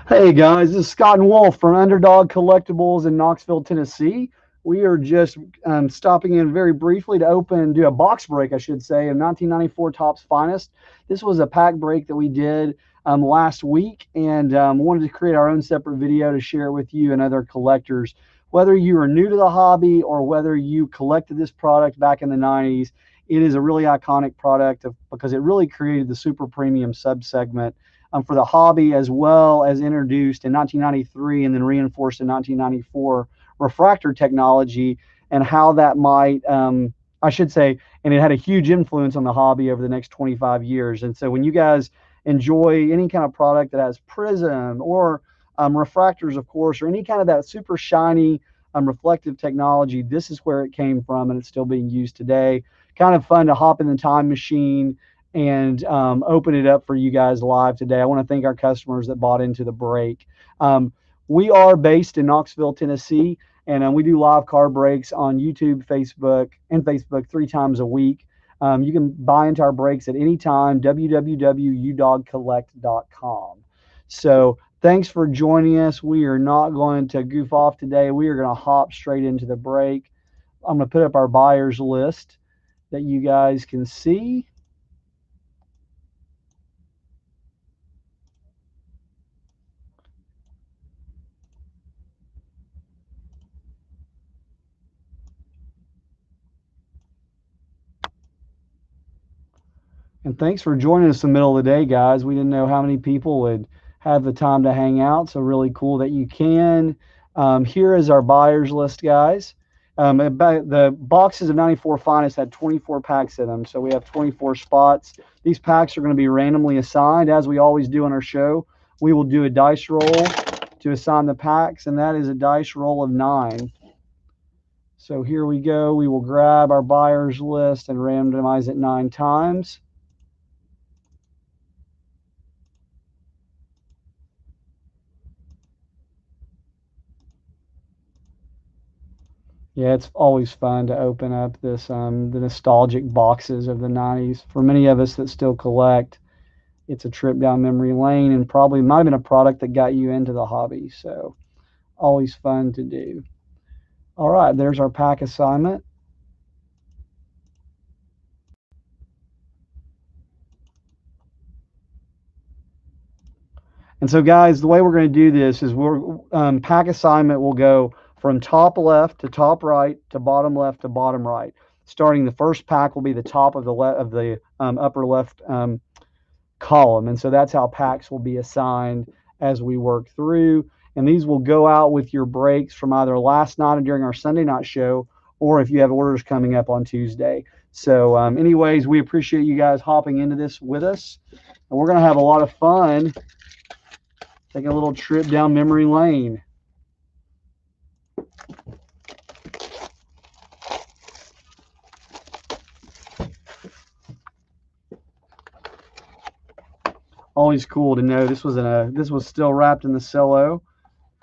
Hey guys, this is Scott and Wolf from Underdog Collectibles in Knoxville, Tennessee. We are just stopping in very briefly to do a box break, I should say, of 1994 Topps Finest. This was a pack break that we did last week, and wanted to create our own separate video to share with you and other collectors. Whether you are new to the hobby or whether you collected this product back in the 90s, it is a really iconic product because it really created the super premium subsegment for the hobby, as well as introduced in 1993 and then reinforced in 1994 refractor technology, and how that might, I should say, and it had a huge influence on the hobby over the next 25 years. And so when you guys enjoy any kind of product that has prism or refractors, of course, or any kind of that super shiny reflective technology, this is where it came from, and it's still being used today. Kind of fun to hop in the time machine and open it up for you guys live today. I want to thank our customers that bought into the break. We are based in Knoxville, Tennessee, and we do live car breaks on YouTube, Facebook 3 times a week. You can buy into our breaks at any time, www.udogcollect.com. So thanks for joining us. We are not going to goof off today. We are going to hop straight into the break. I'm going to put up our buyers list that you guys can see. And thanks for joining us in the middle of the day, guys. We didn't know how many people would have the time to hang out, so really cool that you can. Here is our buyers list, guys. The boxes of 94 Finest had 24 packs in them, so we have 24 spots. These packs are going to be randomly assigned, as we always do on our show. We will do a dice roll to assign the packs, and that is a dice roll of 9. So here we go. We will grab our buyers list and randomize it 9 times. Yeah, it's always fun to open up the nostalgic boxes of the 90s. For many of us that still collect, it's a trip down memory lane, and probably might have been a product that got you into the hobby. So always fun to do. All right, there's our pack assignment. And so, guys, the way we're going to do this is pack assignment will go from top left to top right to bottom left to bottom right. Starting the first pack will be the top of the upper left column. And so that's how packs will be assigned as we work through. And these will go out with your breaks from either last night or during our Sunday night show, or if you have orders coming up on Tuesday. So anyways, we appreciate you guys hopping into this with us. And we're going to have a lot of fun taking a little trip down memory lane. Always cool to know this was still wrapped in the cello.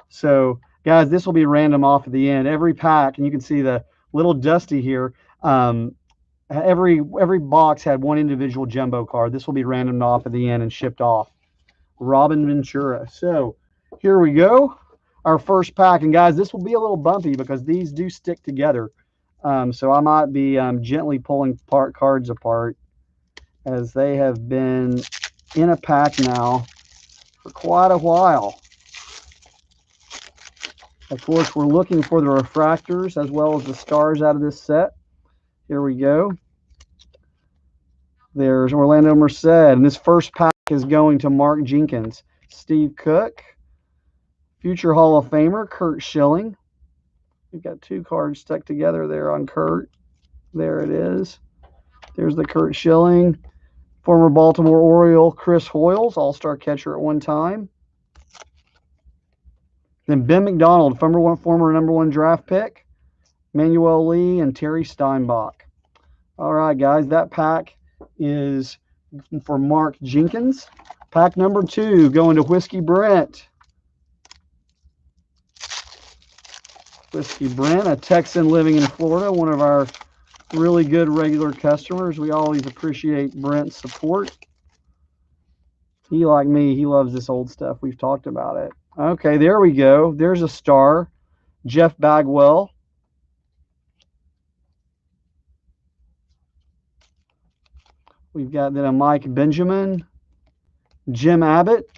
So guys, this will be random off at the end. Every pack, and you can see the little Dusty here. Every box had one individual jumbo card. This will be randomed off at the end and shipped off. Robin Ventura. So here we go. Our first pack, and guys, this will be a little bumpy because these do stick together. So I might be gently pulling cards apart, as they have been in a pack now for quite a while. Of course, we're looking for the refractors as well as the stars out of this set. Here we go. There's Orlando Merced, and this first pack is going to Mark Jenkins, Steve Cook, future Hall of Famer Kurt Schilling. We've got 2 cards stuck together there on Kurt. There it is. There's the Kurt Schilling. Former Baltimore Oriole Chris Hoiles, all-star catcher at one time. Then Ben McDonald, former number 1 draft pick, Manuel Lee, and Terry Steinbach. All right, guys, that pack is for Mark Jenkins. Pack number 2 going to Whiskey Brent. Whiskey Brent, a Texan living in Florida, one of our really good regular customers. We always appreciate Brent's support. He, like me, he loves this old stuff. We've talked about it. Okay, there we go. There's a star. Jeff Bagwell. We've got then a Mike Benjamin, Jim Abbott,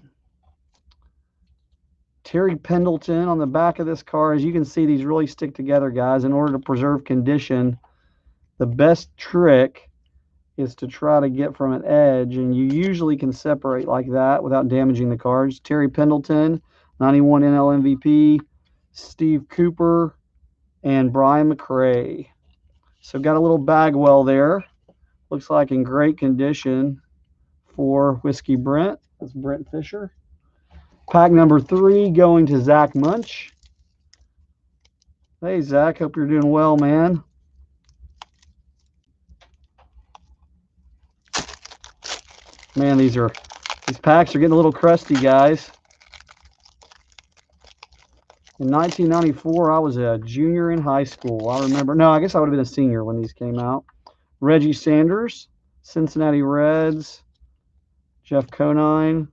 Terry Pendleton on the back of this car. As you can see, these really stick together, guys. In order to preserve condition, the best trick is to try to get from an edge, and you usually can separate like that without damaging the cards. Terry Pendleton, 91 NL MVP, Steve Cooper, and Brian McRae. So got a little Bagwell there. Looks like in great condition for Whiskey Brent. That's Brent Fisher. Pack number 3 going to Zach Munch. Hey, Zach, hope you're doing well, man. Man, these packs are getting a little crusty, guys. In 1994, I was a junior in high school. I remember. No, I guess I would have been a senior when these came out. Reggie Sanders, Cincinnati Reds, Jeff Conine,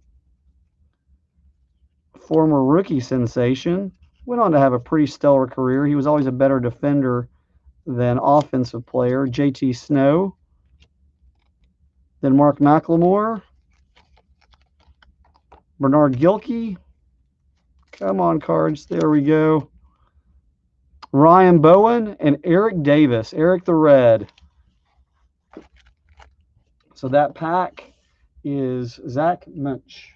former rookie sensation. Went on to have a pretty stellar career. He was always a better defender than offensive player. JT Snow. Then Mark McLemore. Bernard Gilkey. Come on, cards. There we go. Ryan Bowen and Eric Davis. Eric the Red. So that pack is Zach Munch.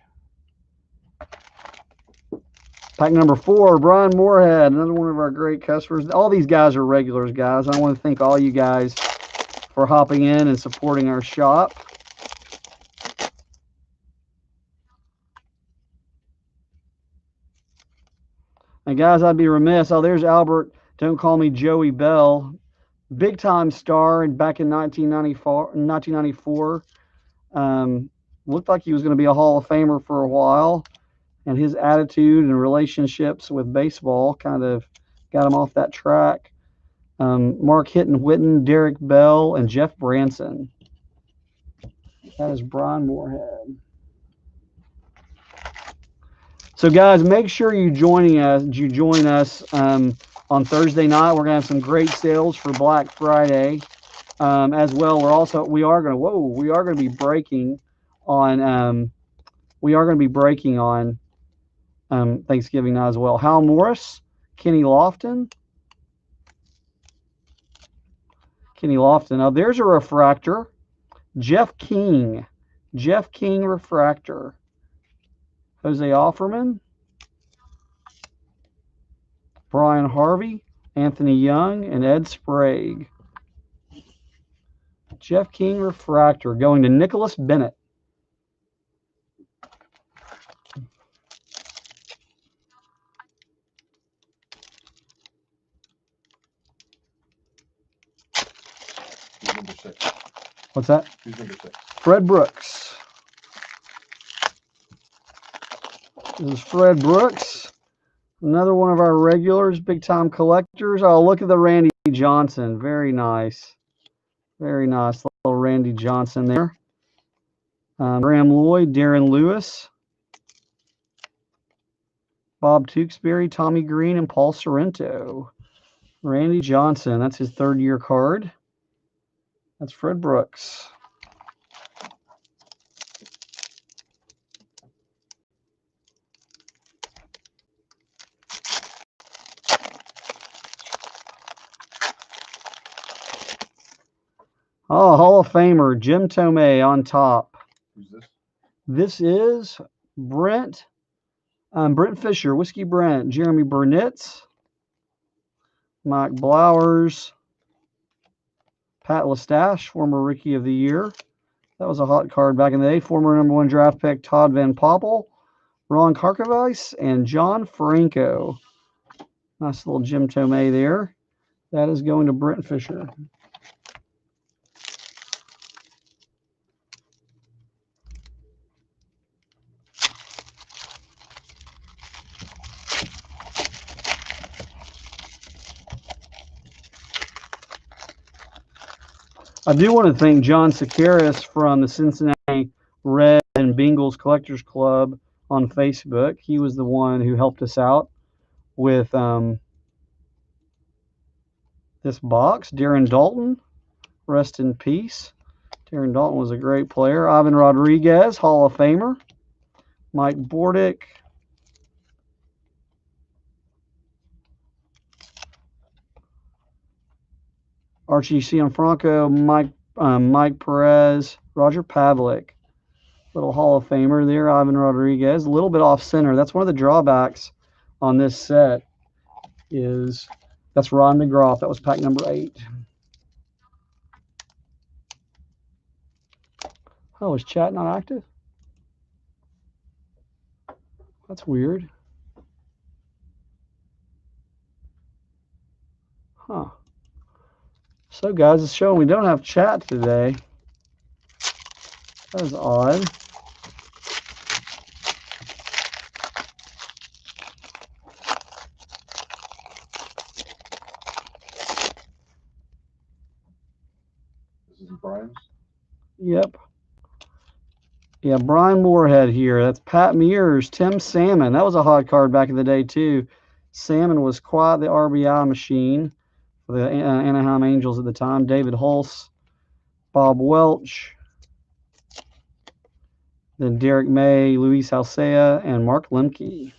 Pack number 4, Brian Moorhead, another one of our great customers. All these guys are regulars, guys. I want to thank all you guys for hopping in and supporting our shop. And guys, I'd be remiss. Oh, there's Albert. Don't call me Joey Bell. Big time star back in 1994. Looked like he was going to be a Hall of Famer for a while. And his attitude and relationships with baseball kind of got him off that track. Mark Hitton-Witten, Derek Bell, and Jeff Branson. That is Brian Moorhead. So, guys, make sure you join us on Thursday night. We're going to have some great sales for Black Friday as well. We are going to be breaking on Thanksgiving night as well. Hal Morris, Kenny Lofton. Now, there's a refractor. Jeff King refractor. Jose Offerman. Brian Harvey, Anthony Young, and Ed Sprague. Jeff King refractor going to Nicholas Bennett. Number 6. What's that? Who's number 6? Fred Brooks. This is Fred Brooks. Another one of our regulars, big-time collectors. Oh, look at the Randy Johnson. Very nice. Very nice. Little Randy Johnson there. Graham Lloyd, Darren Lewis, Bob Tewksbury, Tommy Green, and Paul Sorrento. Randy Johnson. That's his 3rd-year card. That's Fred Brooks. Oh, Hall of Famer, Jim Tomei on top. Who's this? This is Brent Fisher, Whiskey Brent, Jeremy Burnitz, Mike Blowers, Pat Lestache, former Rookie of the Year. That was a hot card back in the day. Former #1 draft pick Todd Van Poppel, Ron Karkovice, and John Franco. Nice little Jim Tomei there. That is going to Brent Fisher. I do want to thank John Sakaris from the Cincinnati Red and in Bengals Collectors Club on Facebook. He was the one who helped us out with this box. Darren Dalton, rest in peace. Darren Dalton was a great player. Ivan Rodriguez, Hall of Famer. Mike Bordick. Archie Cianfranco, Mike Perez, Roger Pavlik. Little Hall of Famer there, Ivan Rodriguez. A little bit off center. That's one of the drawbacks on this set is that's Ron McGrath. That was pack number 8. Oh, is chat not active? That's weird. Huh. So, guys, it's showing we don't have chat today. That is odd. This is Brian's? Yep. Yeah, Brian Moorhead here. That's Pat Mears, Tim Salmon. That was a hot card back in the day, too. Salmon was quite the RBI machine for the Anaheim Angels at the time. David Hulse, Bob Welch, then Derek May, Luis Alcea, and Mark Lemke.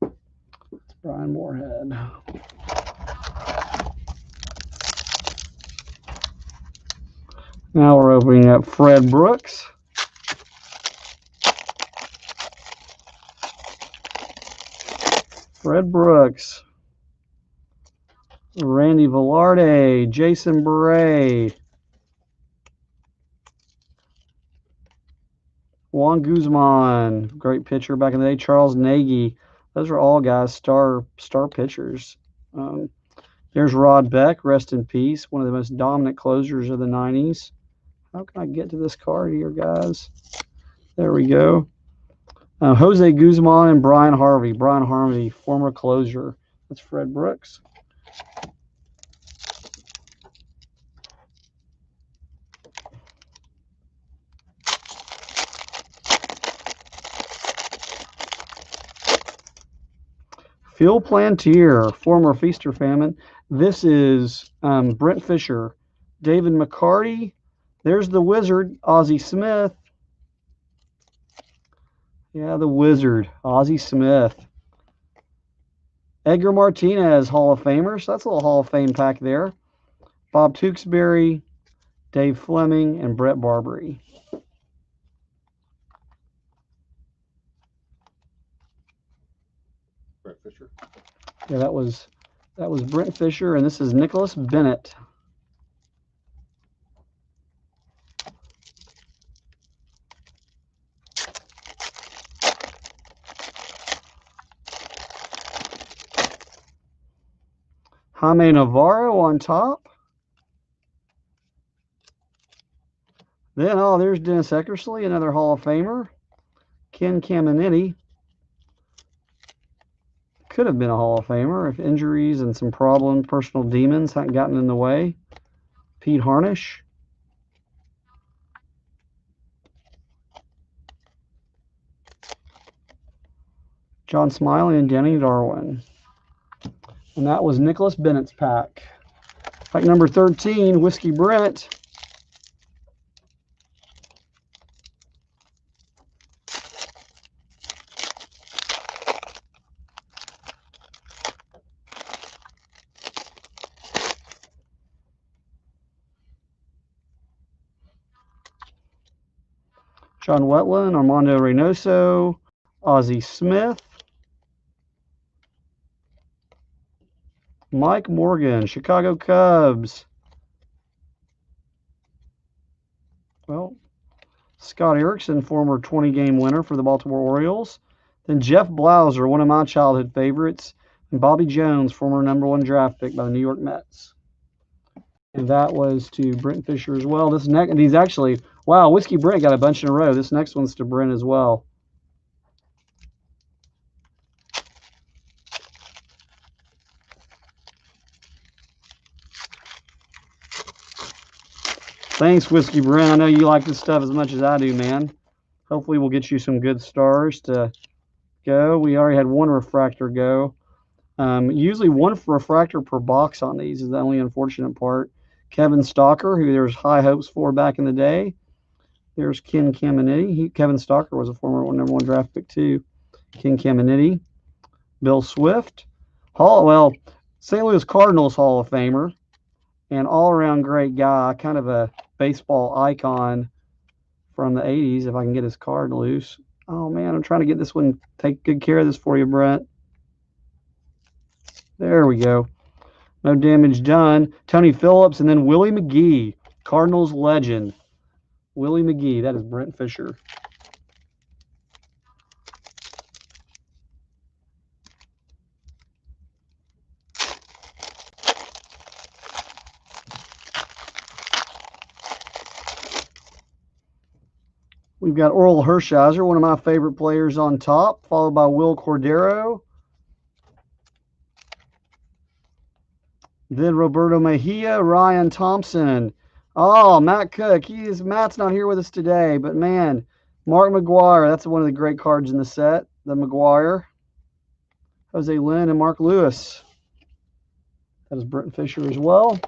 That's Brian Moorhead. Now we're opening up Fred Brooks. Fred Brooks. Randy Velarde, Jason Beret, Juan Guzman, great pitcher back in the day, Charles Nagy. Those are all guys, star pitchers. There's Rod Beck, rest in peace, one of the most dominant closers of the 90s. How can I get to this card here, guys? There we go. Jose Guzman and Brian Harvey. Brian Harvey, former closer. That's Fred Brooks. Phil Plantier, former Feast or Famine. This is Brent Fisher. David McCarty. There's the Wizard, Ozzie Smith. Yeah, the Wizard, Ozzie Smith. Edgar Martinez, Hall of Famers. That's a little Hall of Fame pack there. Bob Tewksbury, Dave Fleming, and Brett Barbary. Brett Fisher. Yeah, that was Brent Fisher, and this is Nicholas Bennett. Jaime Navarro on top. Then, there's Dennis Eckersley, another Hall of Famer. Ken Caminiti. Could have been a Hall of Famer if injuries and some problems, personal demons hadn't gotten in the way. Pete Harnish. John Smiley and Denny Darwin. And that was Nicholas Bennett's pack. Pack number 13, Whiskey Brent. John Wetland, Armando Reynoso, Ozzie Smith, Mike Morgan, Chicago Cubs. Well, Scott Erickson, former 20-game winner for the Baltimore Orioles. Then Jeff Blauser, one of my childhood favorites. And Bobby Jones, former #1 draft pick by the New York Mets. And that was to Brent Fisher as well. These actually, wow, Whiskey Brent got a bunch in a row. This next one's to Brent as well. Thanks, Whiskey Brent. I know you like this stuff as much as I do, man. Hopefully we'll get you some good stars to go. We already had one refractor go. Usually one refractor per box on these is the only unfortunate part. Kevin Stalker, who there's high hopes for back in the day. There's Ken Caminiti. Kevin Stalker was a former #1 draft pick too. Ken Caminiti. Bill Swift. St. Louis Cardinals Hall of Famer and all-around great guy, kind of a baseball icon from the 80s, if I can get his card loose. Oh, man, I'm trying to get this one. Take good care of this for you, Brent. There we go. No damage done. Tony Phillips, and then Willie McGee, Cardinals legend. Willie McGee, that is Brent Fisher. We've got Oral Hershiser, one of my favorite players, on top, followed by Will Cordero. Then Roberto Mejia, Ryan Thompson. Oh, Matt Cook. Matt's not here with us today, but man, Mark McGuire. That's one of the great cards in the set. The McGuire. Jose Lynn and Mark Lewis. That is Brent Fisher as well.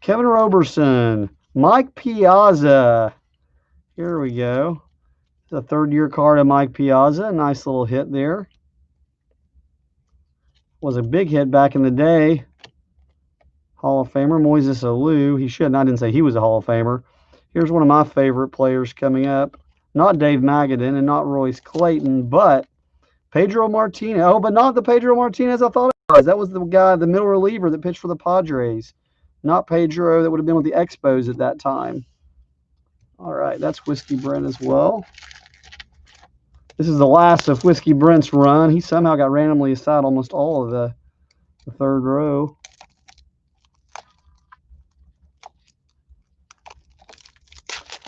Kevin Roberson, Mike Piazza. Here we go. The third-year card of Mike Piazza. Nice little hit there. Was a big hit back in the day. Hall of Famer, Moises Alou. I didn't say he was a Hall of Famer. Here's one of my favorite players coming up. Not Dave Magadan and not Royce Clayton, but Pedro Martinez. Oh, but not the Pedro Martinez I thought it was. That was the guy, the middle reliever that pitched for the Padres. Not Pedro, that would have been with the Expos at that time. All right, that's Whiskey Brent as well. This is the last of Whiskey Brent's run. He somehow got randomly assigned almost all of the third row.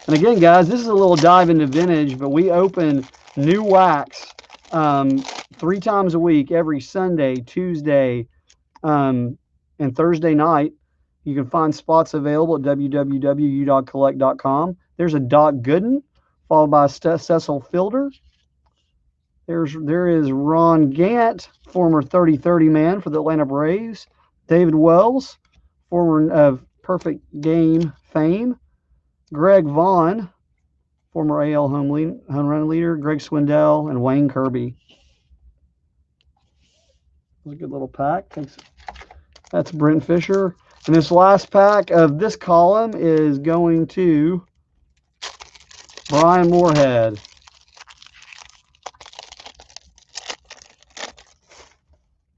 And again, guys, this is a little dive into vintage, but we open new wax 3 times a week, every Sunday, Tuesday, and Thursday night. You can find spots available at www.udogcollect.com. There's a Doc Gooden, followed by Cecil Fielder. There is Ron Gant, former 30-30 man for the Atlanta Braves. David Wells, former of Perfect Game fame. Greg Vaughn, former AL home run leader. Greg Swindell and Wayne Kirby. That's a good little pack. Thanks. That's Brent Fisher. And this last pack of this column is going to Brian Moorhead.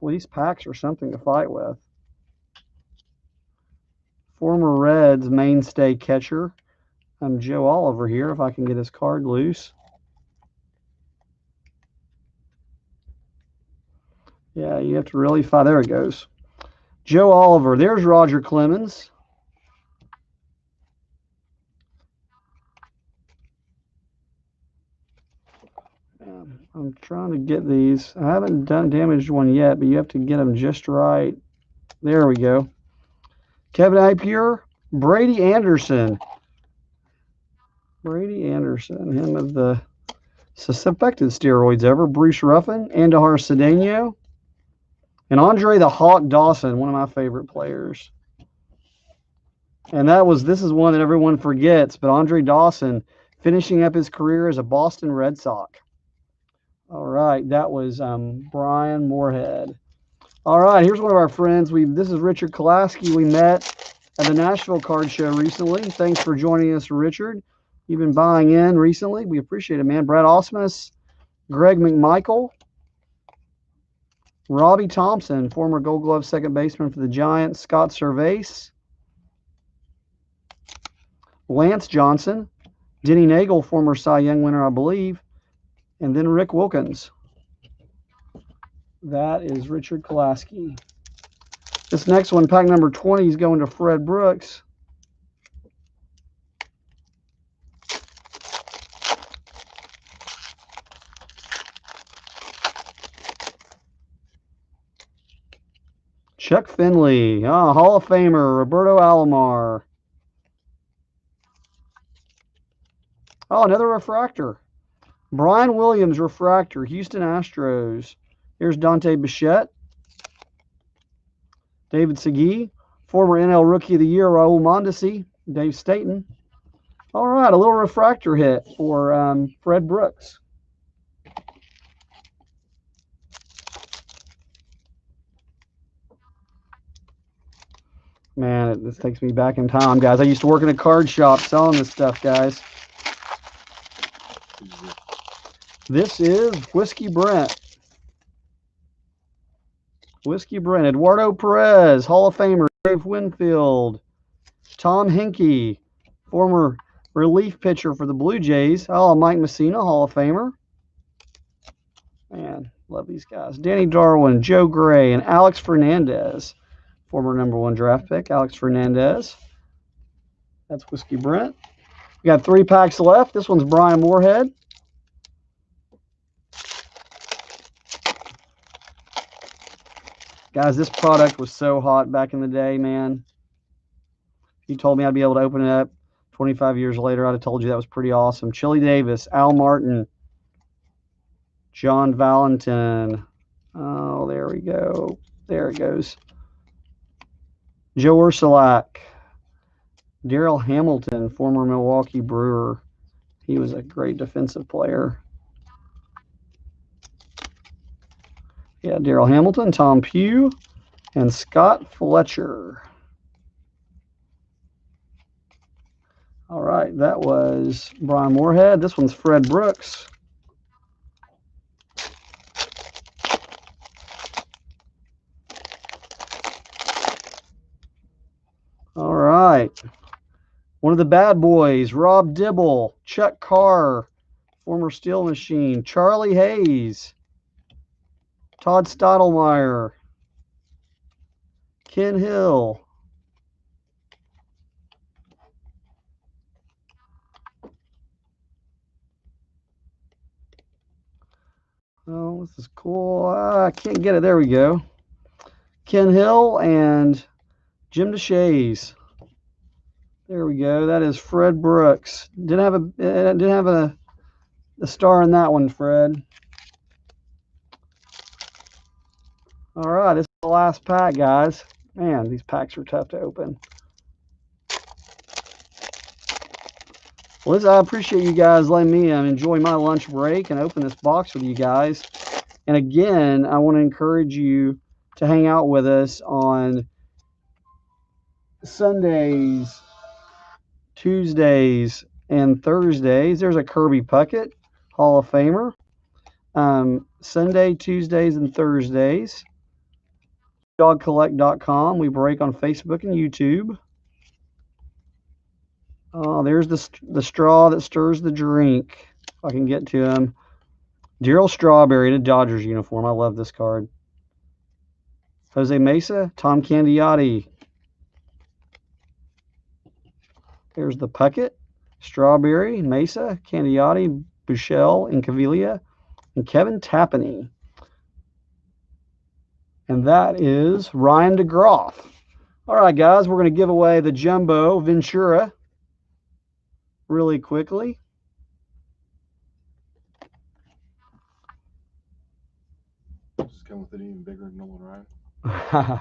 Well, these packs are something to fight with. Former Reds mainstay catcher. I'm Joe Oliver here, if I can get his card loose. Yeah, you have to really fight. There it goes. Joe Oliver. There's Roger Clemens. I'm trying to get these. I haven't damaged one yet, but you have to get them just right. There we go. Kevin Napier, Brady Anderson. Brady Anderson, him of the suspected steroids ever. Bruce Ruffin, Andahar Cedeno, and Andre the Hawk Dawson, one of my favorite players. And this is one that everyone forgets, but Andre Dawson finishing up his career as a Boston Red Sox. All right, that was Brian Moorhead. All right, here's one of our friends. This is Richard Kolaski. We met at the Nashville Card Show recently. Thanks for joining us, Richard. You've been buying in recently. We appreciate it, man. Brad Osmus, Greg McMichael, Robbie Thompson, former Gold Glove second baseman for the Giants, Scott Servais, Lance Johnson, Denny Nagel, former Cy Young winner, I believe, and then Rick Wilkins. That is Richard Kolaski. This next one, pack number 20, is going to Fred Brooks. Chuck Finley, Hall of Famer, Roberto Alomar. Oh, another refractor. Brian Williams refractor, Houston Astros. Here's Dante Bichette. David Segui, former NL Rookie of the Year, Raul Mondesi, Dave Staten. All right, a little refractor hit for Fred Brooks. Man, this takes me back in time, guys. I used to work in a card shop selling this stuff, guys. This is Whiskey Brent. Whiskey Brent. Eduardo Perez, Hall of Famer. Dave Winfield. Tom Henke, former relief pitcher for the Blue Jays. Oh, Mike Messina, Hall of Famer. Man, love these guys. Danny Darwin, Joe Gray, and Alex Fernandez, former #1 draft pick, Alex Fernandez. That's Whiskey Brent. We got 3 packs left. This one's Brian Moorhead. Guys, this product was so hot back in the day, man. If you told me I'd be able to open it up 25 years later, I'd have told you that was pretty awesome. Chili Davis, Al Martin, John Valentin. Oh, there we go. There it goes. Joe Ursulak. Darryl Hamilton, former Milwaukee Brewer. He was a great defensive player. Yeah, Darryl Hamilton, Tom Pugh, and Scott Fletcher. All right, that was Brian Moorhead. This one's Fred Brooks. All right. One of the bad boys, Rob Dibble, Chuck Carr, former Steel Machine, Charlie Hayes, Todd Stottlemyre, Ken Hill. Oh, this is cool. I can't get it. There we go. Ken Hill and Jim DeShays. There we go. That is Fred Brooks. Didn't have a star in that one, Fred. All right, this is the last pack, guys. Man, these packs are tough to open. Well, I appreciate you guys letting me enjoy my lunch break and open this box with you guys. And again, I want to encourage you to hang out with us on Sundays, Tuesdays, and Thursdays. There's a Kirby Puckett, Hall of Famer. Sunday, Tuesdays, and Thursdays. Underdogcollect.com. We break on Facebook and YouTube. Oh, there's the straw that stirs the drink. If I can get to him. Darryl Strawberry in a Dodgers uniform. I love this card. Jose Mesa, Tom Candiotti. There's the Puckett, Strawberry, Mesa, Candiotti, Buechele, Incaviglia, and Kevin Tapani. And that is Ryan DeGroff. All right, guys, we're going to give away the Jumbo Ventura really quickly. Just come with it even bigger than Nolan Ryan.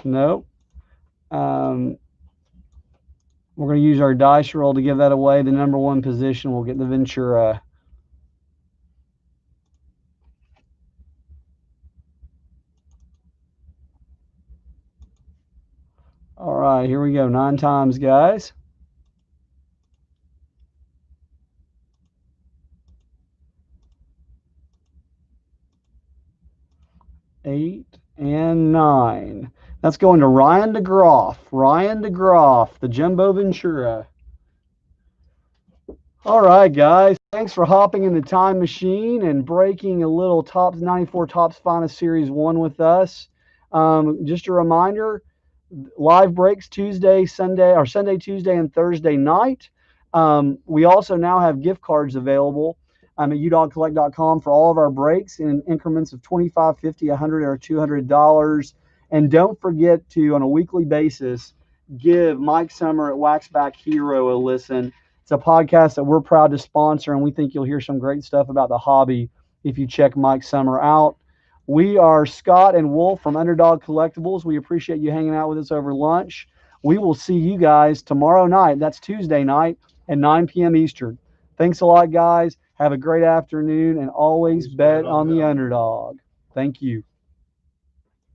Nope. We're going to use our dice roll to give that away. The #1 position will get the Ventura. All right, here we go. 9 times, guys. 8 and 9. That's going to Ryan DeGroff. Ryan DeGroff, the Jumbo Ventura. All right, guys. Thanks for hopping in the time machine and breaking a little Topps 94 Topps Finest Series 1 with us. Just a reminder, live breaks Tuesday, Sunday, or Sunday, Tuesday, and Thursday night. We also now have gift cards available at udogcollect.com for all of our breaks in increments of 25, 50, 100, or $200. And don't forget to, on a weekly basis, give Mike Summer at Waxback Hero a listen. It's a podcast that we're proud to sponsor, and we think you'll hear some great stuff about the hobby if you check Mike Summer out. We are Scott and Wolf from Underdog Collectibles. We appreciate you hanging out with us over lunch. We will see you guys tomorrow night. That's Tuesday night at 9 p.m. Eastern. Thanks a lot, guys. Have a great afternoon, and always bet on the underdog. Thank you.